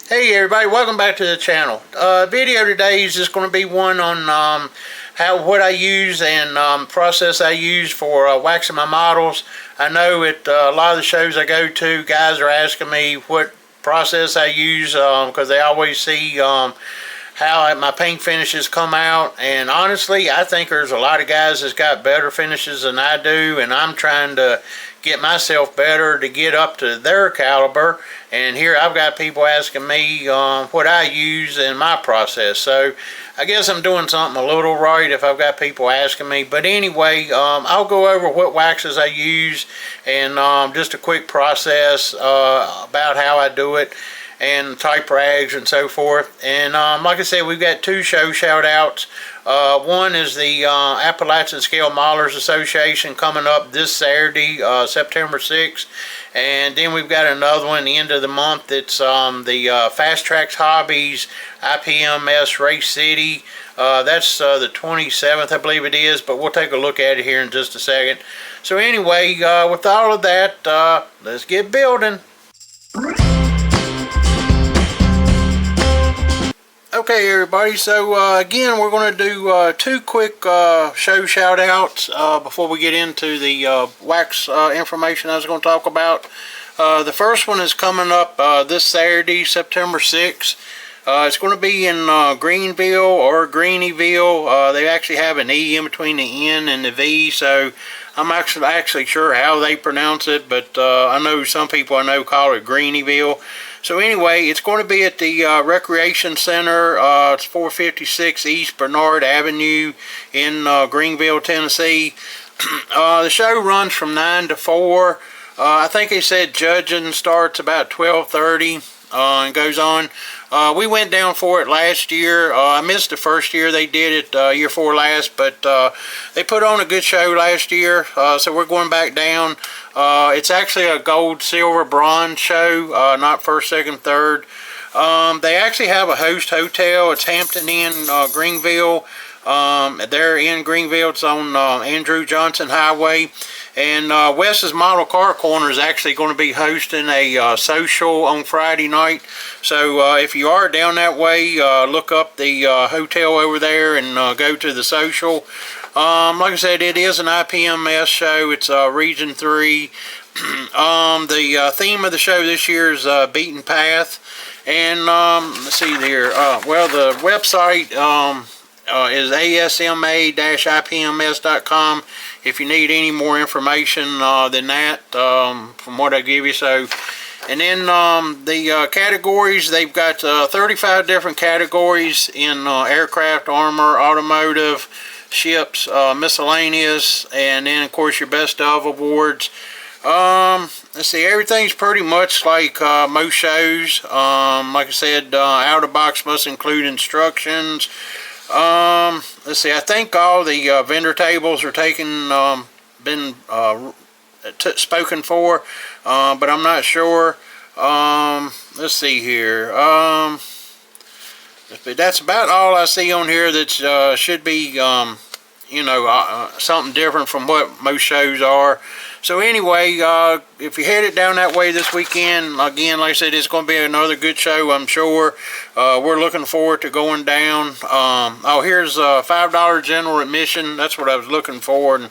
Hey everybody, welcome back to the channel. Video today is just going to be one on what I use and process I use for waxing my models. I know at a lot of the shows I go to, guys are asking me what process I use because they always see how my paint finishes come out, and honestly I think there's a lot of guys that's got better finishes than I do, and I'm trying to get myself better to get up to their caliber. And here I've got people asking me what I use in my process, so I guess I'm doing something a little right if I've got people asking me. But anyway, I'll go over what waxes I use and just a quick process about how I do it and type rags and so forth. And like I said, we've got two shout outs. One is the Appalachian Scale Modelers Association coming up this Saturday, September 6th. And then we've got another one at the end of the month. It's the Fast Tracks Hobbies IPMS Race City. That's the 27th, I believe it is, but we'll take a look at it here in just a second. So anyway, with all of that, let's get building. Okay everybody, so again we're going to do two quick shout outs before we get into the wax information I was going to talk about. The first one is coming up this Saturday, September 6th. It's going to be in Greenville or Greenieville. They actually have an E in between the N and the V, so I'm actually sure how they pronounce it, but I know some people I know call it Greenieville. So anyway, it's going to be at the Recreation Center. It's 456 East Bernard Avenue in Greenville, Tennessee. The show runs from 9 to 4. I think they said judging starts about 12:30 and goes on. We went down for it last year. I missed the first year they did it, year 4 last, but they put on a good show last year, so we're going back down. It's actually a gold, silver, bronze show, not first, second, third. They actually have a host hotel. It's Hampton Inn, Greenville. They're in Greenville. It's on Andrew Johnson Highway. And Wes's Model Car Corner is actually going to be hosting a social on Friday night. So if you are down that way, look up the hotel over there and go to the social. Like I said, it is an IPMS show. It's Region 3. The theme of the show this year is Beaten Path. And let's see there. Well, the website is asma-ipms.com if you need any more information than that from what I give you. So, and then the categories, they've got 35 different categories in aircraft, armor, automotive, ships, miscellaneous, and then of course your best of awards. Let's see, everything's pretty much like most shows. Like I said, out of the box must include instructions. Let's see, I think all the vendor tables are been spoken for, but I'm not sure. Let's see here. That's about all I see on here that should be, you know, something different from what most shows are. So anyway, if you headed down that way this weekend, again, like I said, it's going to be another good show, I'm sure. We're looking forward to going down. Oh, here's $5 general admission. That's what I was looking for and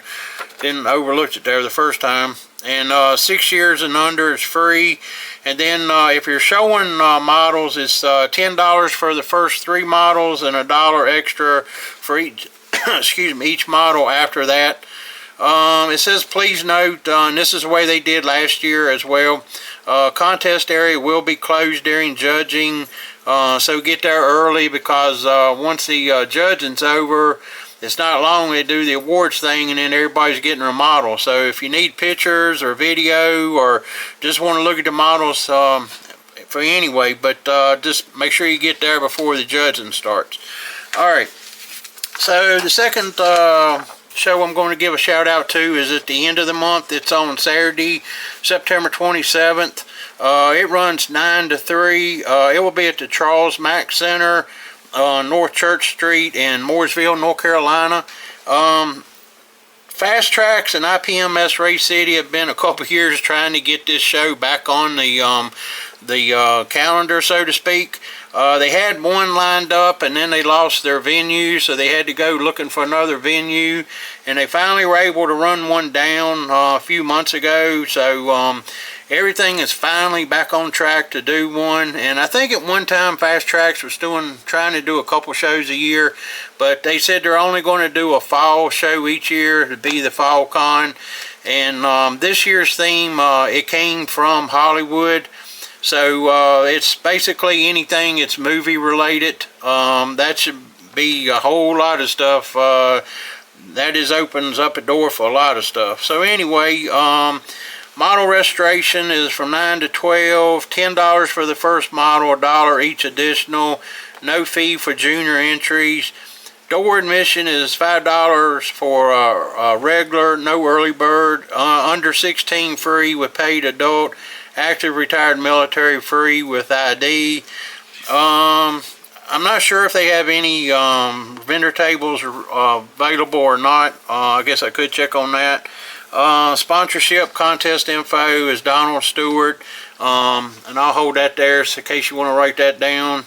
didn't overlook it there the first time. And 6 years and under is free. And then if you're showing models, it's $10 for the first 3 models and $1 extra for each, excuse me, each model after that. It says, please note, and this is the way they did last year as well, contest area will be closed during judging, so get there early, because once the judging's over, it's not long they do the awards thing and then everybody's getting their model. So if you need pictures or video or just want to look at the models for anyway, but just make sure you get there before the judging starts. Alright, so the second show I'm going to give a shout out to is at the end of the month. It's on Saturday, September 27th. It runs 9 to 3. It will be at the Charles Mack Center on North Church Street in Mooresville, North Carolina. Fast Tracks and IPMS Race City have been a couple years trying to get this show back on the the calendar, so to speak. They had one lined up and then they lost their venue, so they had to go looking for another venue, and they finally were able to run one down a few months ago. So everything is finally back on track to do one. And I think at one time Fast Tracks was trying to do a couple shows a year, but they said they're only going to do a fall show each year to be the Fall Con. And this year's theme, it came from Hollywood. So it's basically anything it's movie related. That should be a whole lot of stuff. That opens up a door for a lot of stuff. So anyway, model restoration is from 9 to 12, $10 for the first model, $1 each additional, no fee for junior entries. Door admission is $5 for a regular, no early bird, under 16 free with paid adult, active retired military free with ID. I'm not sure if they have any vendor tables available or not. I guess I could check on that. Sponsorship contest info is Donald Stewart, and I'll hold that there in case you want to write that down.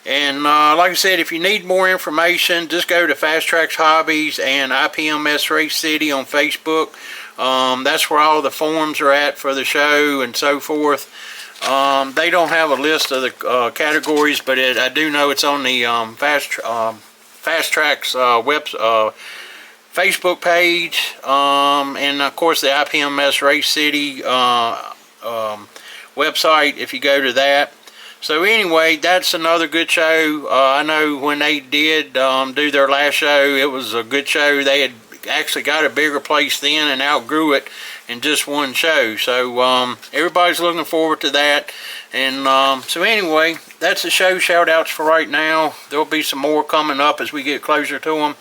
And like I said, if you need more information, just go to Fast Tracks Hobbies and IPMS Race City on Facebook. That's where all the forums are at for the show and so forth. They don't have a list of the categories, but I do know it's on the Fast Tracks Facebook page, and of course the IPMS Race City website if you go to that. So anyway, that's another good show. I know when they did do their last show, it was a good show. They had actually got a bigger place then and outgrew it in just one show. So everybody's looking forward to that. And so anyway, that's the show shout outs for right now. There'll be some more coming up as we get closer to them.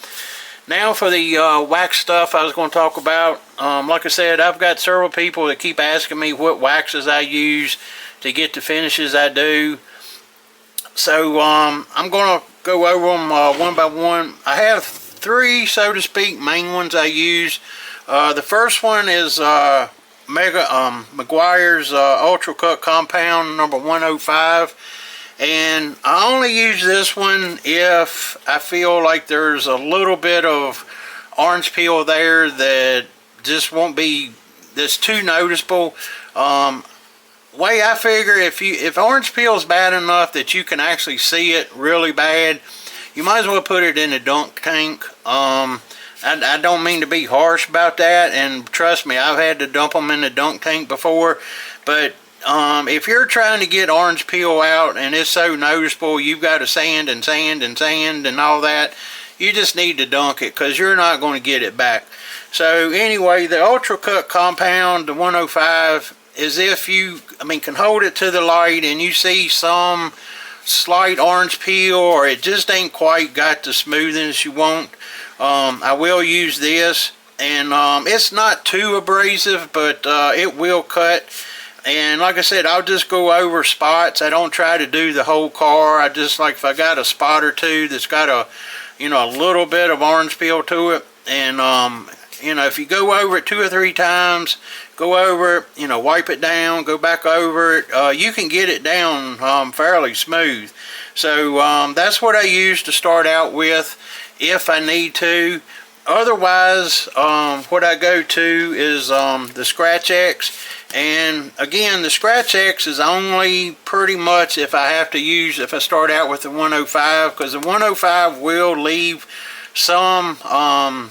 Now for the wax stuff I was going to talk about. Like I said, I've got several people that keep asking me what waxes I use to get the finishes I do. So I'm going to go over them one by one. I have three, so to speak, main ones I use. The first one is Meguiar's Ultra Cut Compound number 105. And I only use this one if I feel like there's a little bit of orange peel there that just won't be, that's too noticeable. Way I figure, if orange peel is bad enough that you can actually see it really bad, you might as well put it in a dunk tank. I don't mean to be harsh about that, and trust me, I've had to dump them in the dunk tank before, but if you're trying to get orange peel out and it's so noticeable, you've got to sand and sand and sand and all that, you just need to dunk it because you're not going to get it back. So anyway, the Ultra Cut Compound, the 105, is if you, can hold it to the light and you see some slight orange peel or it just ain't quite got the smoothness you want, I will use this. And it's not too abrasive, but it will cut. And like I said, I'll just go over spots. I don't try to do the whole car. I just, like, if I got a spot or two that's got a little bit of orange peel to it, and if you go over it 2 or 3 times, go over it, wipe it down, go back over it, you can get it down fairly smooth. So that's what I use to start out with if I need to. Otherwise, what I go to is the Scratch X. And again, the Scratch X is only pretty much if I start out with the 105, because the 105 will leave some, some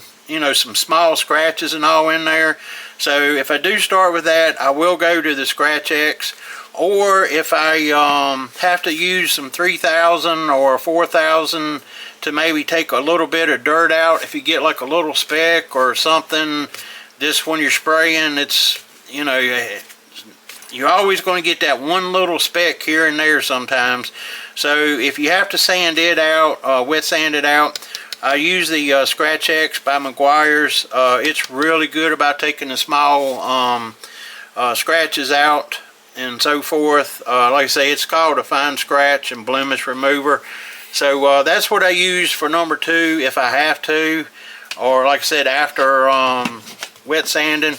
small scratches and all in there. So if I do start with that, I will go to the Scratch X. Or if I have to use some 3000 or 4000 to maybe take a little bit of dirt out, if you get like a little speck or something, just when you're spraying, it's, you're always going to get that one little speck here and there sometimes. So if you have to sand it out, wet sand it out, I use the Scratch X by Meguiar's. It's really good about taking the small scratches out and so forth. Like I say, it's called a fine scratch and blemish remover. So that's what I use for number 2 if I have to, or like I said, after wet sanding.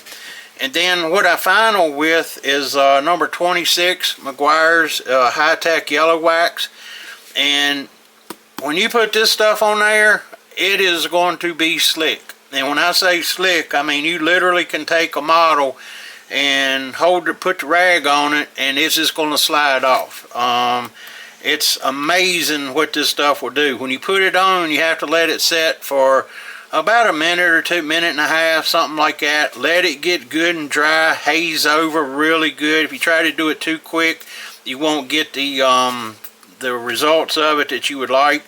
And then what I final with is number 26, Meguiar's High-Tech Yellow Wax. And when you put this stuff on there, it is going to be slick. And when I say slick, I mean you literally can take a model and put the rag on it, and it's just going to slide off. It's amazing what this stuff will do. When you put it on, you have to let it set for about a minute or 2, minute and a half, something like that. Let it get good and dry, haze over really good. If you try to do it too quick, you won't get the results of it that you would like.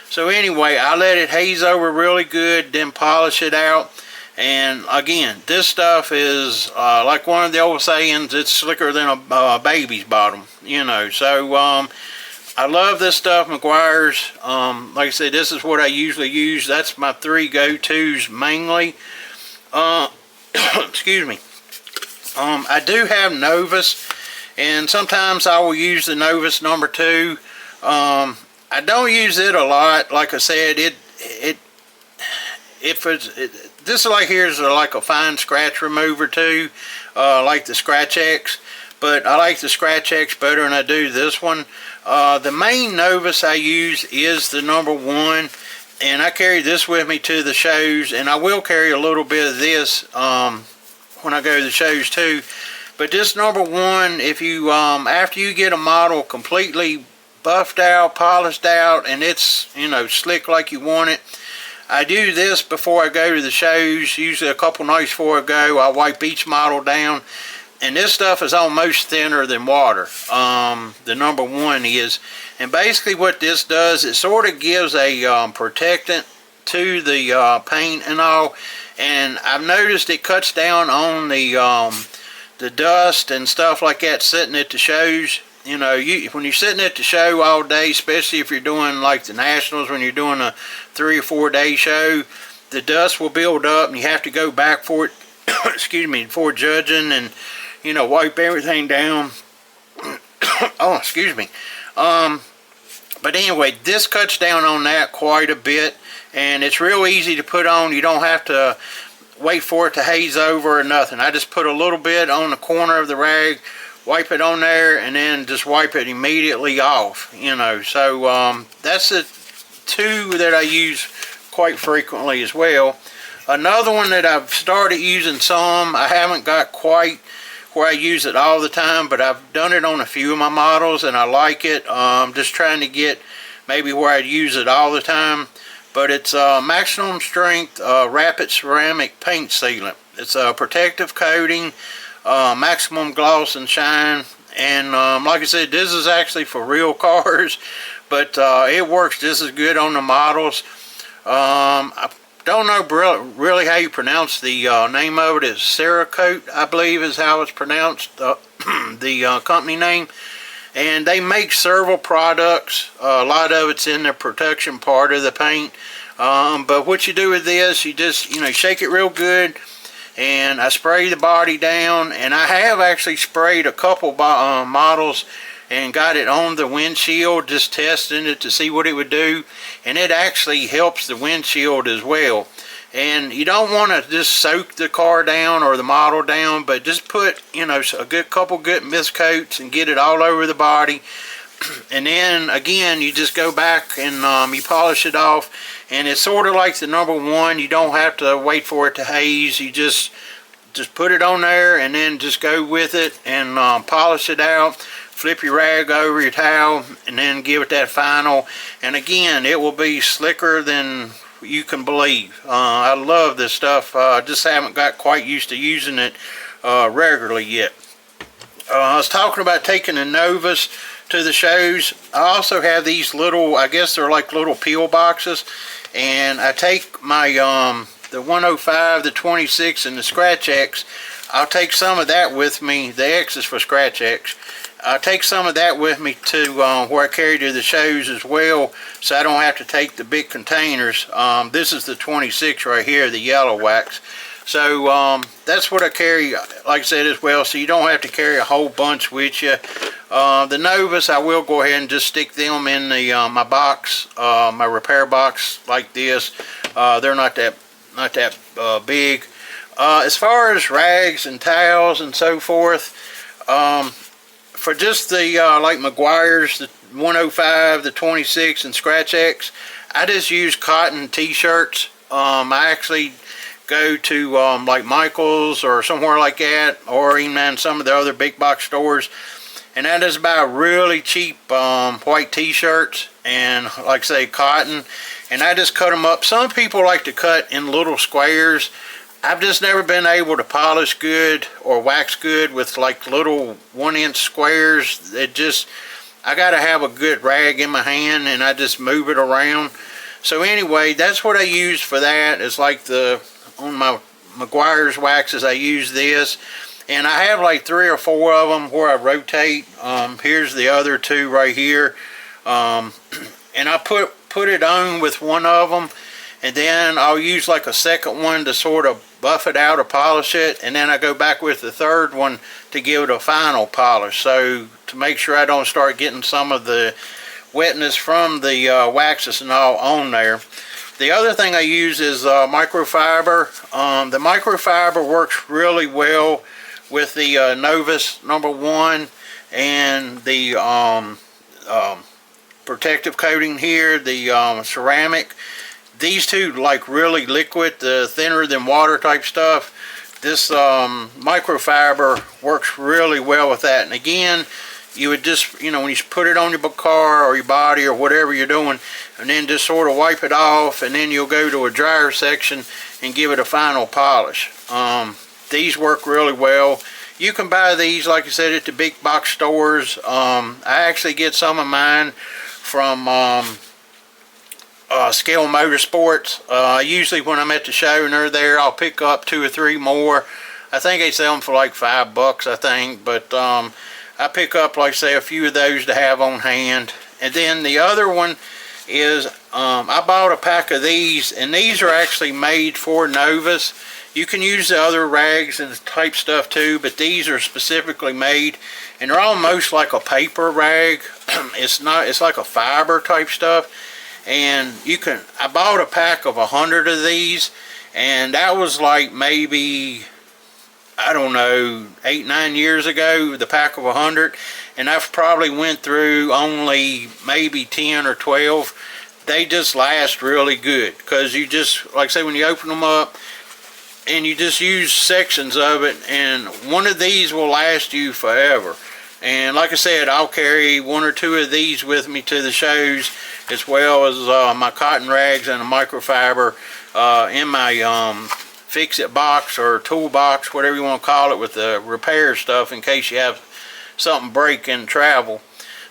So anyway, I let it haze over really good, then polish it out. And again, this stuff is like one of the old sayings, it's slicker than a baby's bottom, you know. So I love this stuff, Meguiar's. Like I said, this is what I usually use. That's my 3 go-tos mainly. Excuse me. I do have Novus, and sometimes I will use the Novus number 2. I don't use it a lot. Like I said, this like here is like a fine scratch remover too, like the Scratch X. But I like the Scratch X better than I do this one. The main Novus I use is the number 1, and I carry this with me to the shows, and I will carry a little bit of this when I go to the shows too. But this number 1, if you after you get a model completely buffed out, polished out, and it's, you know, slick like you want it, I do this before I go to the shows. Usually a couple nights before I go, I wipe each model down. And this stuff is almost thinner than water. The number 1 is. And basically what this does, it sort of gives a protectant to the paint and all. And I've noticed it cuts down on the dust and stuff like that sitting at the shows. You know, when you're sitting at the show all day, especially if you're doing like the Nationals, when you're doing a 3 or 4 day show, the dust will build up and you have to go back for it, excuse me, before judging, and, you know, wipe everything down. Oh, excuse me. But anyway, this cuts down on that quite a bit, and it's real easy to put on. You don't have to wait for it to haze over or nothing. I just put a little bit on the corner of the rag, wipe it on there, and then just wipe it immediately off, you know. So that's the 2 that I use quite frequently as well. Another one that I've started using some, I haven't got quite where I use it all the time, but I've done it on a few of my models and I like it. Just trying to get maybe where I'd use it all the time. But it's Maximum Strength Rapid Ceramic Paint Sealant. It's a protective coating, maximum gloss and shine. And like I said, this is actually for real cars, but it works just as good on the models. I don't know really how you pronounce the name of it. It's Cerakote, I believe is how it's pronounced, the company name. And they make several products. A lot of it's in the protection part of the paint. But what you do with this, you just, you know, shake it real good. And I spray the body down. And I have actually sprayed a couple models and got it on the windshield, just testing it to see what it would do. And it actually helps the windshield as well. And you don't want to just soak the car down or the model down, but just put, you know, a couple good mist coats and get it all over the body. And then again, you just go back and you polish it off. And it's sort of like the number 1. You don't have to wait for it to haze. You just put it on there and then just go with it and polish it out. Flip your rag over your towel and then give it that final. And again, it will be slicker than you can believe. I love this stuff. I just haven't got quite used to using it regularly yet. I was talking about taking the Novus to the shows. I also have these little, I guess they're like little peel boxes, and I take my the 105, the 26, and the Scratch X. I'll take some of that with me. The X is for Scratch X. I'll take some of that with me to where I carry to the shows as well, so I don't have to take the big containers. This is the 26 right here, the yellow wax. So that's what I carry, like I said, as well, so you don't have to carry a whole bunch with you. The Novus, I will go ahead and just stick them in the my box, my repair box like this. They're not that big. As far as rags and towels and so forth, for just the like Meguiar's, the 105, the 26, and Scratch X, I just use cotton t-shirts. I actually go to like Michael's or somewhere like that, or even some of the other big box stores, and that is buy really cheap white t-shirts and, like I say, cotton, and I just cut them up. Some people like to cut in little squares. I've just never been able to polish good or wax good with like little 1-inch squares. I gotta have a good rag in my hand, and I just move it around. So anyway, that's what I use for that. It's like on my Meguiar's waxes, I use this, and I have like 3 or 4 of them where I rotate. Here's the other 2 right here, and I put it on with one of them, and then I'll use like a second one to sort of buff it out or polish it, and then I go back with the third one to give it a final polish, so to make sure I don't start getting some of the wetness from the waxes and all on there. The other thing I use is microfiber. The microfiber works really well with the Novus #1 and the protective coating here, the ceramic. These two like really liquid, the thinner than water type stuff. This microfiber works really well with that. And again, you would just, when you put it on your car or your body or whatever you're doing, and then just sort of wipe it off, and then you'll go to a dryer section and give it a final polish. These work really well. You can buy these, like I said, at the big box stores. I actually get some of mine from Scale Motorsports. Usually when I'm at the show and they're there, I'll pick up 2 or 3 more. I think they sell them for like $5, I think, but I pick up, like say, a few of those to have on hand. And then the other one is I bought a pack of these, and these are actually made for Novus. You can use the other rags and type stuff too, but these are specifically made, and they're almost like a paper rag. It's like a fiber type stuff. And I bought a pack of 100 of these, and that was like maybe, I don't know, 8-9 years ago, the pack of 100, and I've probably went through only maybe 10 or 12. They just last really good, because you just, like I say, when you open them up and you just use sections of it, and one of these will last you forever. And like I said, I'll carry 1 or 2 of these with me to the shows, as well as my cotton rags and a microfiber in my fix-it box or toolbox, whatever you want to call it, with the repair stuff in case you have something break in travel.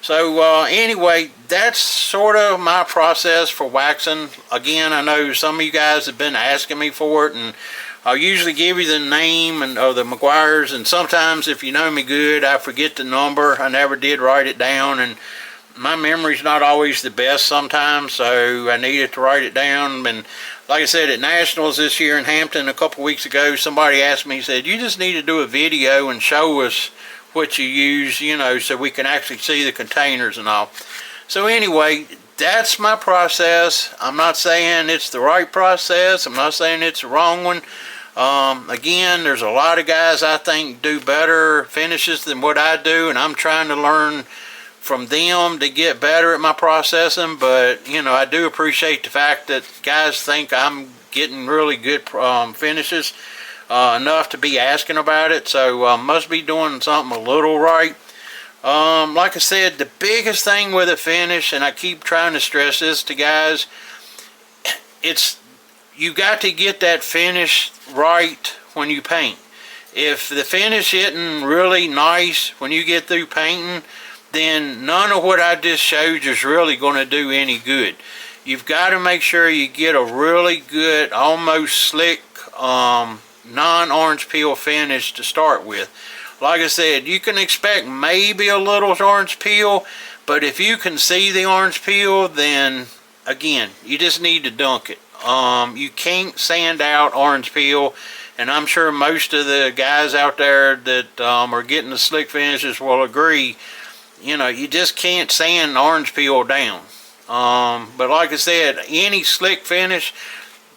So anyway, that's sort of my process for waxing. Again, I know some of you guys have been asking me for it, and I'll usually give you the name of the Meguiar's, and sometimes if you know me good, I forget the number. I never did write it down, and my memory's not always the best sometimes, so I needed to write it down. And like I said, at Nationals this year in Hampton a couple weeks ago, somebody asked me, he said, you just need to do a video and show us what you use, so we can actually see the containers and all. So anyway, that's my process. I'm not saying it's the right process. I'm not saying it's the wrong one. Again, there's a lot of guys I think do better finishes than what I do, and I'm trying to learn from them to get better at my processing. But I do appreciate the fact that guys think I'm getting really good finishes, enough to be asking about it. So must be doing something a little right. Like I said, the biggest thing with a finish, and I keep trying to stress this to guys, you got to get that finish right when you paint. If the finish isn't really nice when you get through painting, then none of what I just showed you is really going to do any good. You've got to make sure you get a really good, almost slick, non-orange peel finish to start with. Like I said, you can expect maybe a little orange peel, but if you can see the orange peel, then again, you just need to dunk it. You can't sand out orange peel, and I'm sure most of the guys out there that are getting the slick finishes will agree. You just can't sand orange peel down. But like I said, any slick finish,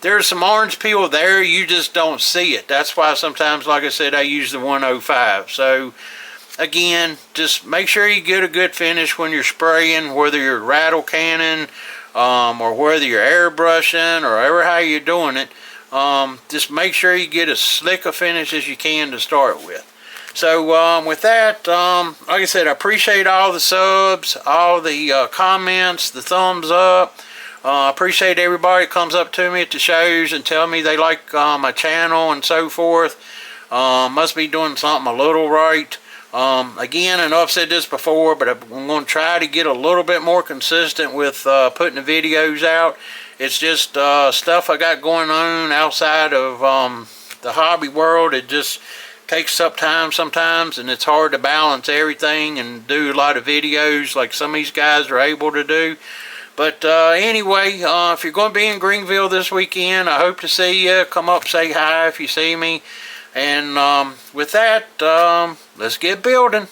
there's some orange peel there, you just don't see it. That's why sometimes, like I said, I use the 105. So again, just make sure you get a good finish when you're spraying, whether you're rattle canning or whether you're airbrushing or ever how you're doing it. Just make sure you get as slick a finish as you can to start with. So with that, like I said, I appreciate all the subs, all the comments, the thumbs up. I appreciate everybody that comes up to me at the shows and tell me they like my channel and so forth. Must be doing something a little right. Again, I know I've said this before, but I'm going to try to get a little bit more consistent with putting the videos out. It's just stuff I got going on outside of the hobby world. It just takes up time sometimes, and it's hard to balance everything and do a lot of videos like some of these guys are able to do. But anyway, if you're going to be in Greenville this weekend, I hope to see you. Come up, say hi if you see me. And with that, let's get building.